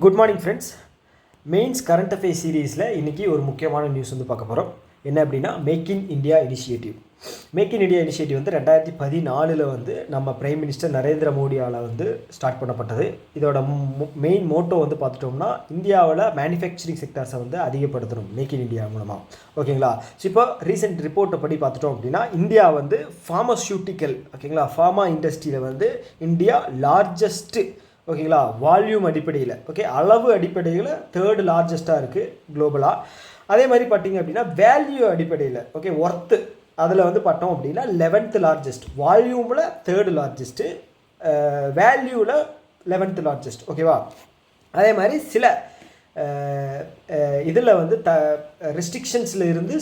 Good morning friends. Mains current affairs சீரீஸில் இன்றைக்கி ஒரு முக்கியமான நியூஸ் வந்து பார்க்க போகிறோம். என்ன அப்படின்னா make in India initiative. Make in India initiative வந்து 2014 வந்து நம்ம பிரைம் மினிஸ்டர் நரேந்திர மோடியால் வந்து ஸ்டார்ட் பண்ணப்பட்டது. இதோட மெயின் மோட்டோ வந்து பார்த்துட்டோம்னா இந்தியாவில் மேனுஃபேக்சரிங் செக்டர்ஸை வந்து அதிகப்படுத்தணும் மேக் இன் இந்தியா மூலமாக. ஓகேங்களா? ஸோ இப்போ ரீசெண்ட் ரிப்போர்ட்டை படி பார்த்துட்டோம் அப்படின்னா இந்தியா வந்து ஃபார்மசூட்டிக்கல், ஓகேங்களா, ஃபார்மா இண்டஸ்ட்ரியில் வந்து இந்தியா லார்ஜஸ்ட்டு, ஓகேங்களா, வால்யூம் அடிப்படையில், ஓகே, அளவு அடிப்படையில் 3rd லார்ஜஸ்ட்டாக இருக்குது குளோபலாக. அதே மாதிரி பார்த்தீங்க அப்படின்னா வேல்யூ அடிப்படையில், ஓகே, ஒர்த்து அதில் வந்து பார்த்தோம் அப்படின்னா 11th லார்ஜஸ்ட், வால்யூமில் 3rd லார்ஜஸ்ட்டு, வேல்யூவில் 11th லார்ஜஸ்ட், ஓகேவா. அதே மாதிரி சில இதில் வந்து ரெஸ்ட்ரிக்ஷன்ஸில் இருந்து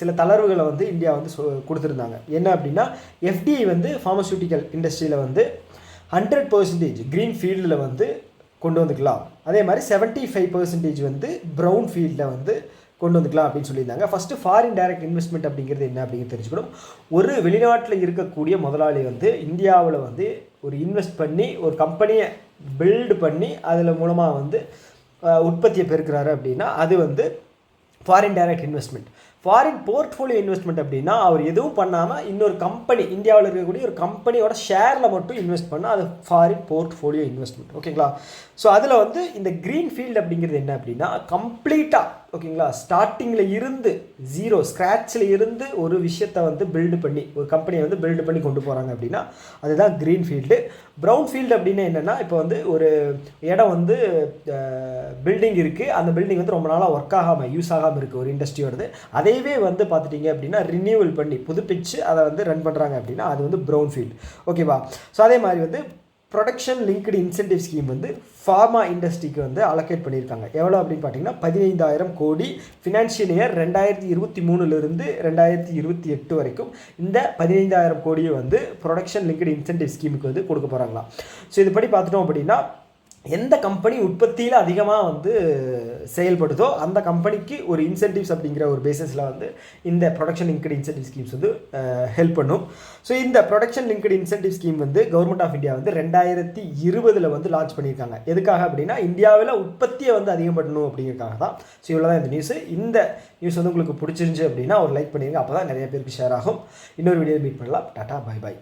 சில தளர்வுகளை வந்து இந்தியா வந்து கொடுத்துருந்தாங்க. என்ன அப்படின்னா எஃப்டிஐ வந்து ஃபார்மசூட்டிக்கல் இண்டஸ்ட்ரியில் வந்து 100% க்ரீன் ஃபீல்டில் வந்து கொண்டு வந்துக்கலாம். அதே மாதிரி 75% வந்து ப்ரௌன் ஃபீல்டில் வந்து கொண்டு வந்துக்கலாம் அப்படின்னு சொல்லியிருந்தாங்க. ஃபஸ்ட்டு ஃபாரின் டைரக்ட் இன்வெஸ்ட்மெண்ட் அப்படிங்கிறது என்ன அப்படிங்கிறது தெரிஞ்சுக்கணும். ஒரு வெளிநாட்டில் இருக்கக்கூடிய முதலாளி வந்து இந்தியாவில் வந்து ஒரு இன்வெஸ்ட் பண்ணி ஒரு கம்பெனியை பில்டு பண்ணி அதில் மூலமாக வந்து உற்பத்தியை பெருக்கிறாரு அப்படின்னா அது வந்து foreign direct investment. Foreign portfolio investment அப்படின்னா அவர் எதுவும் பண்ணாமல் இன்னொரு கம்பெனி, இந்தியாவில் இருக்கக்கூடிய ஒரு கம்பெனியோட ஷேரில் மட்டும் இன்வெஸ்ட் பண்ணால் அது ஃபாரின் போர்ட்ஃபோலியோ இன்வெஸ்ட்மெண்ட், ஓகேங்களா. ஸோ அதில் வந்து இந்த க்ரீன் ஃபீல்டு அப்படிங்கிறது என்ன அப்படின்னா கம்ப்ளீட்டாக, ஓகேங்களா, ஸ்டார்டிங்கில் இருந்து ஜீரோ ஸ்க்ராட்சில் இருந்து ஒரு விஷயத்தை வந்து பில்டு பண்ணி ஒரு கம்பெனியை வந்து பில்டு பண்ணி கொண்டு போகிறாங்க அப்படின்னா அதுதான் க்ரீன் ஃபீல்டு. ப்ரௌன் ஃபீல்டு அப்படின்னா என்னென்னா இப்போ வந்து ஒரு இடம் வந்து பில்டிங் இருக்குது, அந்த பில்டிங் வந்து ரொம்ப நாளாக ஒர்க் ஆகாமல் யூஸ் ஆகாமல் இருக்குது ஒரு இண்டஸ்ட்ரியோடது. அதையவே வந்து பார்த்துட்டிங்க அப்படின்னா ரினியூவல் பண்ணி புதுப்பிச்சு அதை வந்து ரன் பண்ணுறாங்க அப்படின்னா அது வந்து ப்ரௌன் ஃபீல்டு, ஓகேவா. ஸோ அதே மாதிரி வந்து ப்ரொடக்ஷன் லிங்க்டு இன்சென்டிவ் ஸ்கீம் வந்து ஃபார்மா இண்டஸ்ட்ரிக்கு வந்து அலோகேட் பண்ணியிருக்காங்க. எவ்வளோ அப்படின்னு பார்த்தீங்கன்னா 15,000 கோடி ஃபினான்ஷியல் இயர் 2023 2028 வரைக்கும் இந்த 15,000 கோடியை வந்து ப்ரொடக்ஷன் லிங்க்டு இன்சென்டிவ் ஸ்கீமுக்கு வந்து கொடுக்க போகிறாங்களாம். ஸோ இதுபடி பார்த்துட்டோம் அப்படின்னா எந்த கம்பெனி உற்பத்தியில் அதிகமாக வந்து செயல்படுதோ அந்த கம்பெனிக்கு ஒரு இன்சென்டிவ்ஸ் அப்படிங்கிற ஒரு பேசிஸில் வந்து இந்த ப்ரொடக்ஷன் லிங்க்டு இன்சென்டிவ் ஸ்கீம்ஸ் வந்து ஹெல்ப் பண்ணும். ஸோ இந்த ப்ரொடக்ஷன் லிங்க்டு இன்சென்டிவ் ஸ்கீம் வந்து கவர்மெண்ட் ஆஃப் இந்தியா வந்து 2020 வந்து லான்ச் பண்ணியிருக்காங்க. எதுக்காக அப்படின்னா இந்தியாவில் உற்பத்தியை வந்து அதிகப்படுத்தணும் அப்படிங்கிறதுக்காக தான். ஸோ இவ்வளோ தான் இந்த நியூஸ். இந்த நியூஸ் வந்து உங்களுக்கு பிடிச்சிருந்துச்சு அப்படின்னா ஒரு லைக் பண்ணிடுங்க, அப்போ தான் நிறைய பேருக்கு ஷேர் ஆகும். இன்னொரு வீடியோ மீட் பண்ணலாம். Tata, bye bye.